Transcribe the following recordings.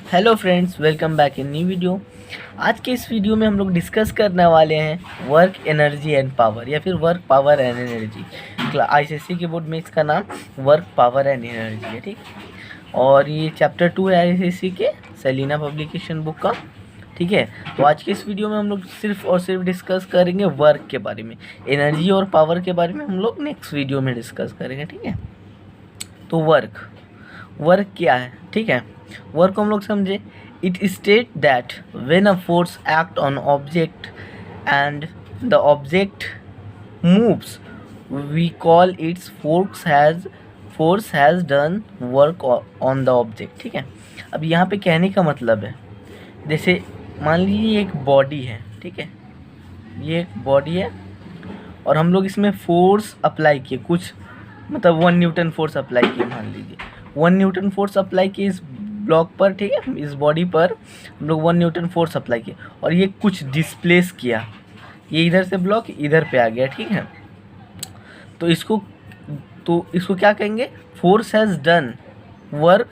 Hello friends, welcome back in new video. आज के इस वीडियो में हम लोग डिस्कस करने वाले हैं वर्क एनर्जी एंड पावर या फिर work power and energy. ICSE के बोर्ड में इसका नाम वर्क पावर एंड एनर्जी है, ठीक। और ये चैप्टर 2 है आईसीएसई के सेलिना पब्लिकेशन बुक का, ठीक है। तो आज के इस वीडियो में हम लोग सिर्फ और सिर्फ डिस्कस करेंगे वर्क के बारे में। एनर्जी और पावर के बारे में हम लोग नेक्स्ट वीडियो में डिस्कस करेंगे, ठीक है। तो वर्क वर्क क्या है, ठीक है। वर्क को हम लोग समझे, it state that when a force act on object and the object moves we call its force has done work on the object, ठीक है। अब यहाँ पे कहने का मतलब है, जैसे मान लीजिए एक बॉडी है, ठीक है। ये एक बॉडी है और हम लोग इसमें फोर्स अप्लाई किए, कुछ मतलब 1 न्यूटन फोर्स अप्लाई किए, मान लीजिए 1 न्यूटन फोर्स अप्लाई किए इस ब्लॉक पर, ठीक है। इस बॉडी पर हम लोग 1 न्यूटन फोर्स अप्लाई किए और ये कुछ डिस्प्लेस किया, ये इधर से ब्लॉक इधर पे आ गया, ठीक है। तो इसको क्या कहेंगे, force has done work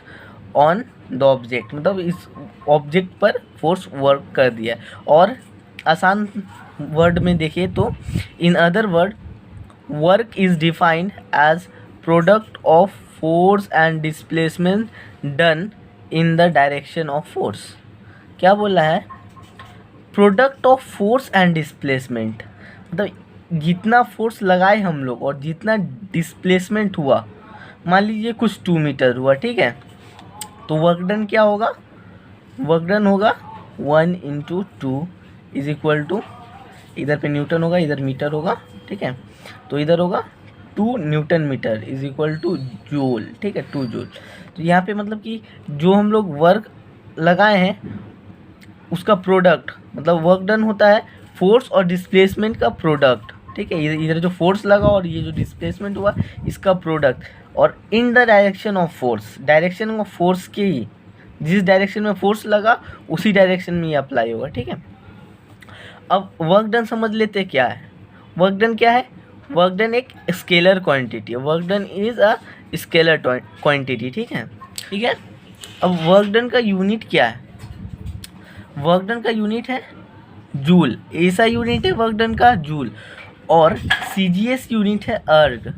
on the object, मतलब इस ऑब्जेक्ट पर फोर्स वर्क कर दिया। और आसान वर्ड में देखिए तो in other word work is defined as product of force and displacement done in the direction of force. क्या बोला है, product of force and displacement, मतलब जितना फोर्स लगाए हम लोग और जितना डिस्प्लेसमेंट हुआ, मान लीजिए कुछ 2 मीटर हुआ, ठीक है। तो वर्क डन क्या होगा, वर्क डन होगा 1 × 2 इज इक्वल टू, इधर पे न्यूटन होगा इधर मीटर होगा, ठीक है। तो इधर होगा 2 newton metre is equal to joule, ठीक है, 2 जूल। तो यहाँ पे मतलब कि जो हम लोग वर्क लगाए हैं उसका प्रोडक्ट, मतलब वर्क डन होता है फोर्स और डिस्प्लेसमेंट का प्रोडक्ट, ठीक है। इधर जो फोर्स लगा और ये जो डिस्प्लेसमेंट हुआ इसका प्रोडक्ट, और इन the direction of force, direction of force के ही, जिस डायरेक्शन में फोर्स लगा उसी डायरेक्शन में ये अप्लाई होगा, ठीक है। अब वर्क डन समझ लेते क्या है। वर्क डन क्या है, वर्क डन एक स्केलर क्वांटिटी है, work done is a scalar quantity, ठीक है, ठीक है। अब वर्क डन का यूनिट क्या है, वर्क डन का यूनिट है जूल, ऐसा यूनिट है वर्क डन का जूल, और सीजीएस यूनिट है अर्ग,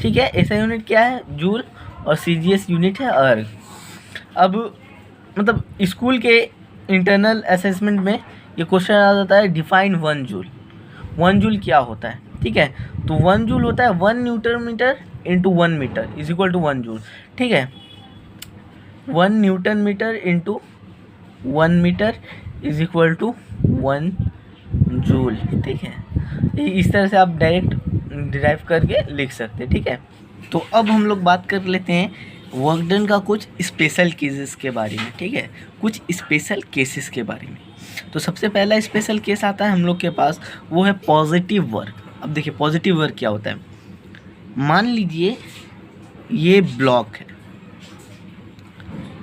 ठीक है। ऐसा यूनिट क्या है, जूल, और सीजीएस यूनिट है अर्ग। अब मतलब स्कूल के इंटरनल असेसमेंट में ये क्वेश्चन आ जाता है, डिफाइन 1 जूल। 1 जूल क्या होता है, ठीक है। तो 1 जूल होता है 1 newton metre into 1 metre is equal to 1 joule, ठीक है। 1 newton metre into 1 metre is equal to 1 joule, ठीक है। इस तरह से आप डायरेक्ट डिराइव करके लिख सकते हैं, ठीक है। तो अब हम लोग बात कर लेते हैं वर्क डन का कुछ स्पेशल केसेस के बारे में, ठीक है, कुछ स्पेशल केसेस के बारे में। तो सबसे पहला स्पेशल केस आता है हम लोग के पास, वो है पॉजिटिव वर्क। अब देखिए पॉजिटिव वर्क क्या होता है, मान लीजिए ये ब्लॉक है,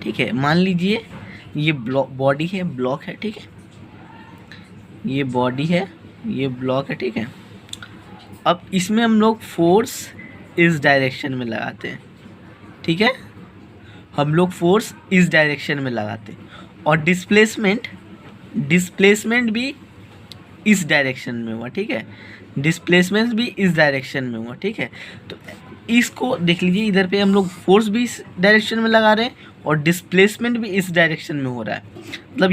ठीक है। मान लीजिए ये बॉडी है, ब्लॉक है, ठीक है। ये बॉडी है, ये ब्लॉक है, ठीक है। अब इसमें हम लोग फोर्स इस डायरेक्शन में लगाते हैं, ठीक है। हम लोग फोर्स इस डायरेक्शन में लगाते हैं और डिस्प्लेसमेंट भी इस डायरेक्शन में हुआ, ठीक है। डिस्प्लेसमेंट भी इस डायरेक्शन में हुआ, ठीक है। तो इसको देख लीजिए, इधर पे हम लोग फोर्स भी इस डायरेक्शन में लगा रहे हैं और डिस्प्लेसमेंट भी इस डायरेक्शन में हो रहा है। मतलब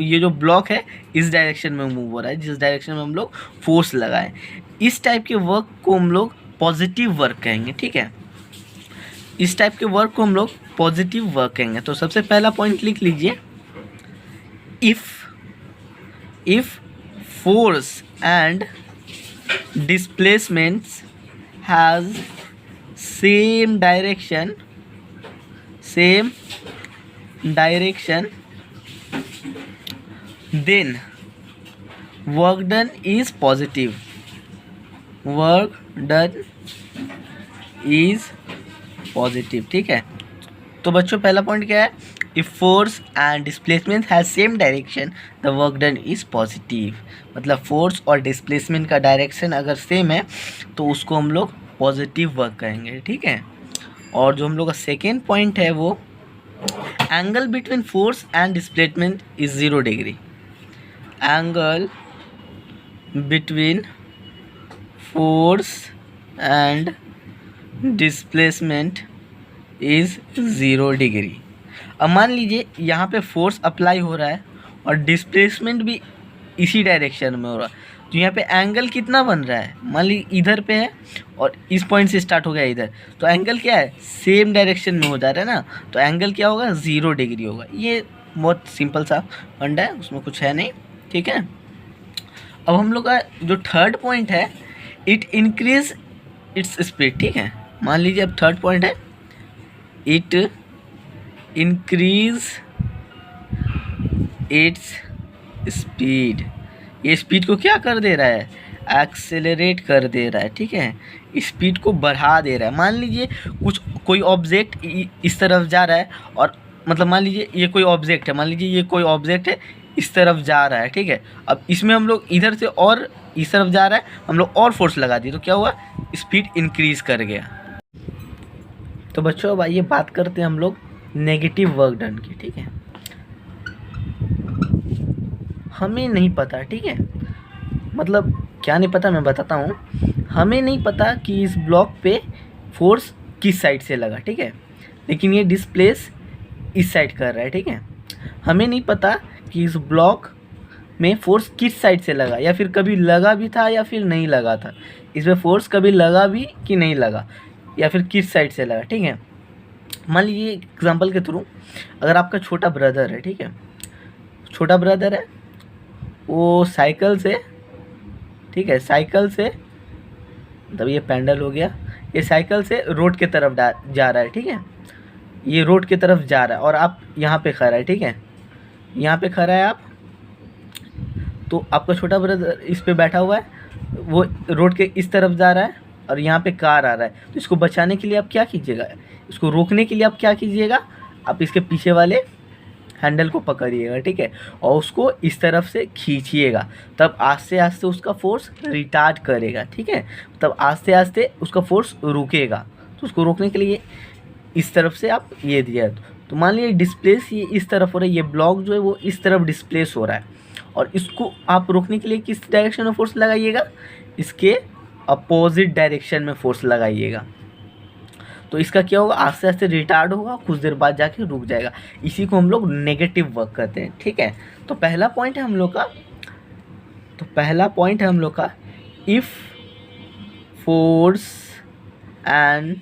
ये जो ब्लॉक है इस डायरेक्शन में मूव हो रहा है, जिस डायरेक्शन में हम लोग फोर्स लगाए। इस टाइप के वर्क को हम लोग पॉजिटिव वर्क कहेंगे, ठीक है। इस टाइप के वर्क को हम लोग पॉजिटिव वर्क कहेंगे। तो सबसे पहला पॉइंट लिख लीजिए, if force and displacements has same direction then work done is positive, work done is positive, ठीक है। तो बच्चों पहला पॉइंट क्या है, if force and displacement has same direction the work done is positive, मतलब फोर्स और डिस्प्लेसमेंट का डायरेक्शन अगर सेम है तो उसको हम लोग पॉजिटिव वर्क कहेंगे, ठीक है। और जो हम लोग का सेकेंड पॉइंट है वो angle between force and displacement is 0 degree. Angle between force and displacement is 0 degree. अब मान लीजिए यहाँ पे फोर्स अप्लाई हो रहा है और डिस्प्लेसमेंट भी इसी डायरेक्शन में हो रहा है, तो यहाँ पे एंगल कितना बन रहा है, मान लीजिए इधर पे है और इस पॉइंट से स्टार्ट हो गया इधर, तो एंगल क्या है, सेम डायरेक्शन में हो जा रहा है ना, तो एंगल क्या होगा, 0 डिग्री होगा। ये बहुत सिंपल सा फंडा है, उसमें कुछ है नहीं, ठीक है। अब हम लोग का जो थर्ड पॉइंट है, इट इंक्रीज इट्स स्पीड, ठीक है। मान लीजिए अब थर्ड पॉइंट है, इट इंक्रीज इट्स स्पीड। ये स्पीड को क्या कर दे रहा है, एक्सेलरेट कर दे रहा है, ठीक है, स्पीड को बढ़ा दे रहा है। मान लीजिए कोई ऑब्जेक्ट इस तरफ जा रहा है, और मतलब मान लीजिए ये कोई ऑब्जेक्ट है, मान लीजिए ये कोई ऑब्जेक्ट है इस तरफ जा रहा है, ठीक है। अब इसमें हम लोग इधर से और इस तरफ जा रहा है, हम लोग और फोर्स लगा दिए, तो क्या हुआ, स्पीड इंक्रीज कर गया। तो बच्चों अब आइए बात करते हैं हम लोग नेगेटिव वर्क डन की, ठीक है। हमें नहीं पता, ठीक है, मतलब क्या नहीं पता, मैं बताता हूँ। हमें नहीं पता कि इस ब्लॉक पे फोर्स किस साइड से लगा, ठीक है, लेकिन ये डिस्प्लेस इस साइड कर रहा है, ठीक है। हमें नहीं पता कि इस ब्लॉक में फोर्स किस साइड से लगा, या फिर कभी लगा भी था या फिर नहीं लगा था, इसमें फोर्स कभी लगा भी कि नहीं लगा, या फिर किस साइड से लगा, ठीक है। मान लीजिए एग्जांपल के थ्रू, अगर आपका छोटा ब्रदर है, ठीक है, छोटा ब्रदर है, वो साइकिल से, ठीक है, साइकिल से, मतलब ये पैंडल हो गया, ये साइकिल से रोड के तरफ जा रहा है, ठीक है, ये रोड की तरफ जा रहा है और आप यहाँ पे खड़ा है, ठीक है, यहाँ पे खड़ा है आप, तो आपका छोटा ब्रदर इस पे बैठा हुआ है, वो रोड के इस तरफ जा रहा है और यहाँ पे कार आ रहा है, तो इसको बचाने के लिए आप क्या कीजिएगा, इसको रोकने के लिए आप क्या कीजिएगा, आप इसके पीछे वाले हैंडल को पकड़िएगा, ठीक है, और उसको इस तरफ से खींचिएगा, तब आस्ते आस्ते उसका फोर्स रिटार्ड करेगा, ठीक है, तब आस्ते आस्ते उसका फोर्स रुकेगा। तो उसको रोकने के लिए इस तरफ से आप ये दिया, तो मान लीजिए डिस्प्लेस ये इस तरफ हो रहा है, ये ब्लॉक जो है वो इस तरफ डिस्प्लेस हो रहा है, और इसको आप रोकने के लिए किस डायरेक्शन में फोर्स लगाइएगा, इसके अपोजिट डायरेक्शन में फोर्स लगाइएगा। तो इसका क्या होगा, आस्ते आस्ते रिटार्ड होगा, कुछ देर बाद जाके रुक जाएगा। इसी को हम लोग नेगेटिव वर्क कहते हैं, ठीक है। तो पहला पॉइंट है हम लोग का, if force and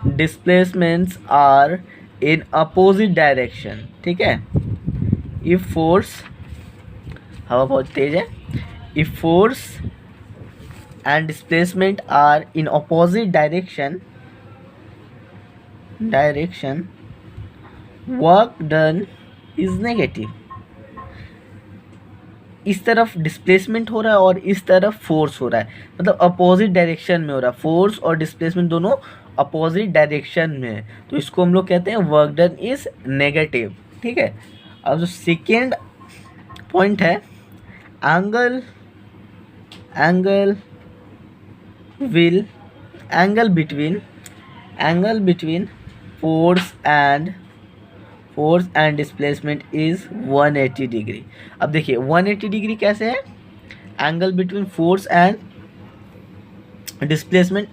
displacements are in opposite direction, ठीक है। इफ़ फोर्स, हवा बहुत तेज है, if force and displacement are in opposite direction, work done is negative. इस तरफ डिस्प्लेसमेंट हो रहा है और इस तरफ फोर्स हो रहा है, मतलब अपोजिट डायरेक्शन में हो रहा है, फोर्स और डिस्प्लेसमेंट दोनों अपोजिट डायरेक्शन में है, तो इसको हम लोग कहते हैं वर्क डन इज नेगेटिव, ठीक है। अब जो सेकेंड पॉइंट है, angle between force and displacement is 180 degree. अब देखिए 180 डिग्री कैसे है, angle between force and displacement,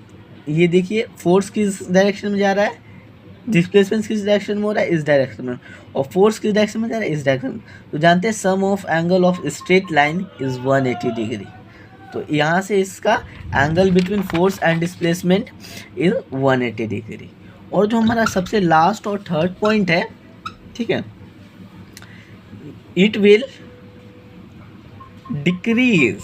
ये देखिए फोर्स किस डायरेक्शन में जा रहा है, डिस्प्लेसमेंट किस डायरेक्शन में हो रहा है, इस डायरेक्शन में, और फोर्स किस डायरेक्शन में जा रहा है, इस डायरेक्शन में। तो जानते हैं sum of angle of straight line is 180 degree, तो यहाँ से इसका angle between force and displacement is 180 degree. और जो हमारा सबसे लास्ट और थर्ड पॉइंट है, ठीक है, इट विल डिक्रीज,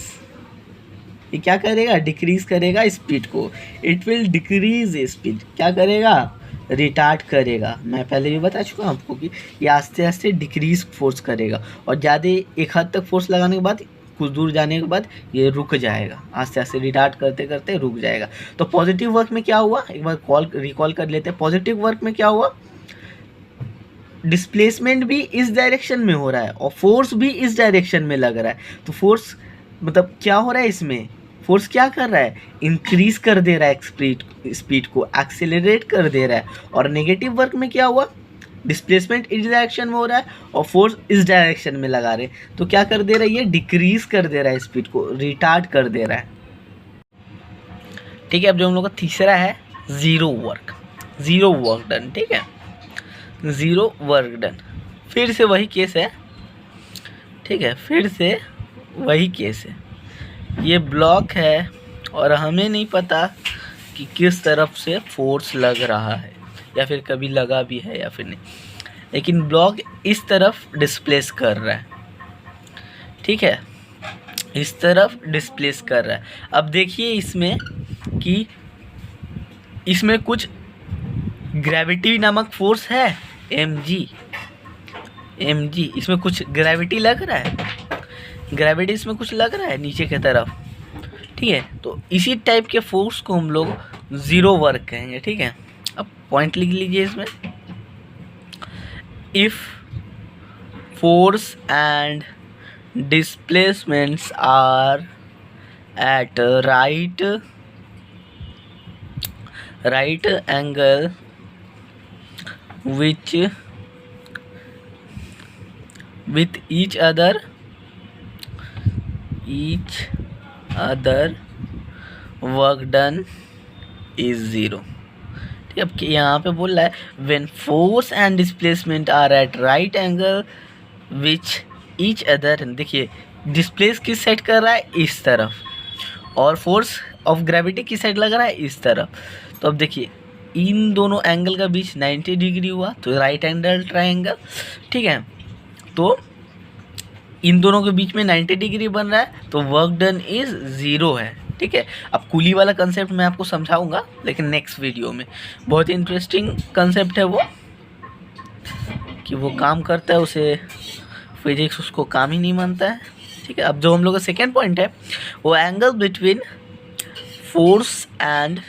ये क्या करेगा, डिक्रीज करेगा स्पीड को, इट विल डिक्रीज स्पीड, क्या करेगा, रिटार्ड करेगा। मैं पहले भी बता चुका हूँ आपको कि ये आस्ते आस्ते डिक्रीज फोर्स करेगा, और ज़्यादा एक हद तक फोर्स लगाने के बाद, कुछ दूर जाने के बाद ये रुक जाएगा, आस्ते आस्ते रिटार्ड करते करते रुक जाएगा। तो पॉजिटिव वर्क में क्या हुआ, एक बार रिकॉल कर लेते हैं। पॉजिटिव वर्क में क्या हुआ, डिस्प्लेसमेंट भी इस डायरेक्शन में हो रहा है और फोर्स भी इस डायरेक्शन में लग रहा है, तो फोर्स मतलब क्या हो रहा है, इसमें फोर्स क्या कर रहा है, इंक्रीज कर दे रहा है स्पीड को, एक्सेलरेट कर दे रहा है। और नेगेटिव वर्क में क्या हुआ, डिस्प्लेसमेंट इस डायरेक्शन में हो रहा है और फोर्स इस डायरेक्शन में लगा रहे हैं, तो क्या कर दे रहा है, ये डिक्रीज कर दे रहा है, स्पीड को रिटार्ड कर दे रहा है। ठीक है, अब जो हम लोग का तीसरा है ज़ीरो वर्क डन। ठीक है, ज़ीरो वर्क डन, फिर से वही केस है। ठीक है, फिर से वही केस है, ये ब्लॉक है और हमें नहीं पता कि किस तरफ से फोर्स लग रहा है या फिर कभी लगा भी है या फिर नहीं, लेकिन ब्लॉक इस तरफ डिस्प्लेस कर रहा है। ठीक है, इस तरफ डिस्प्लेस कर रहा है। अब देखिए इसमें कि इसमें कुछ ग्रेविटी नामक फोर्स है, mg, इसमें कुछ ग्रेविटी लग रहा है, ग्रेविटी इसमें कुछ लग रहा है नीचे की तरफ। ठीक है, तो इसी टाइप के फोर्स को हम लोग ज़ीरो वर्क कहेंगे। ठीक है, अब पॉइंट लिख लीजिए इसमें, if force and displacements are at right angle with each other work done is zero। ठीक है, अब यहाँ पे बोल रहा है when force and displacement are at right angle with each other। देखिए डिस्प्लेस किस साइड कर रहा है, इस तरफ, और फोर्स ऑफ ग्रेविटी किस साइड लग रहा है, इस तरफ। तो अब देखिए इन दोनों एंगल का बीच 90 डिग्री हुआ, तो राइट एंगल ट्रायंगल। ठीक है, तो इन दोनों के बीच में 90 डिग्री बन रहा है, तो वर्क डन इज ज़ीरो है। ठीक है, अब कूली वाला कंसेप्ट मैं आपको समझाऊंगा लेकिन नेक्स्ट वीडियो में। बहुत इंटरेस्टिंग कंसेप्ट है वो, कि वो काम करता है, उसे फिजिक्स उसको काम ही नहीं मानता है। ठीक है, अब जो हम लोग का सेकेंड पॉइंट है वो angle between force and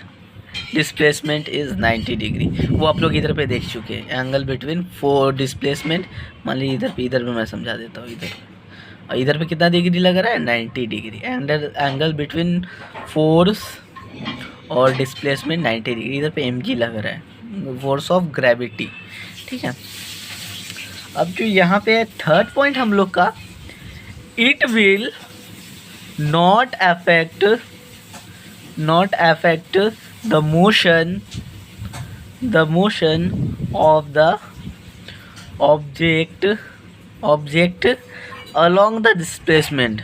displacement is 90 degree. वो आप लोग इधर पे देख चुके हैं, एंगल बिटवीन फोर डिस्प्लेसमेंट। मान लीजिए इधर पे मैं समझा देता हूँ। इधर पे कितना डिग्री लग रहा है, 90 डिग्री। एंगल बिटवीन फोर्स और डिस्प्लेसमेंट 90 डिग्री। इधर पे mg लग रहा है, फोर्स ऑफ ग्रेविटी। ठीक है, अब जो यहाँ पे थर्ड पॉइंट हम लोग का, it will not affect the motion of the object along the displacement,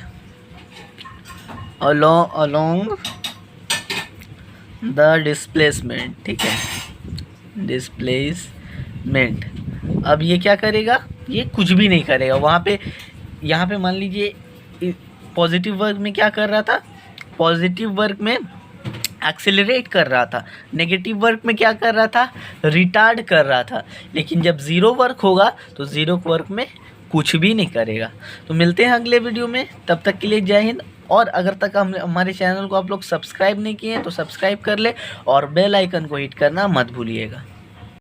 ठीक है, डिस्प्लेसमेंट। अब ये क्या करेगा, ये कुछ भी नहीं करेगा। यहाँ पे मान लीजिए पॉजिटिव वर्क में क्या कर रहा था, पॉजिटिव वर्क में एक्सेलरेट कर रहा था, नेगेटिव वर्क में क्या कर रहा था, रिटार्ड कर रहा था। लेकिन जब ज़ीरो वर्क होगा तो ज़ीरो वर्क में कुछ भी नहीं करेगा। तो मिलते हैं अगले वीडियो में, तब तक के लिए जय हिंद। और अगर तक हमारे चैनल को आप लोग सब्सक्राइब नहीं किए हैं तो सब्सक्राइब कर ले और बेल आइकन को हिट करना मत भूलिएगा।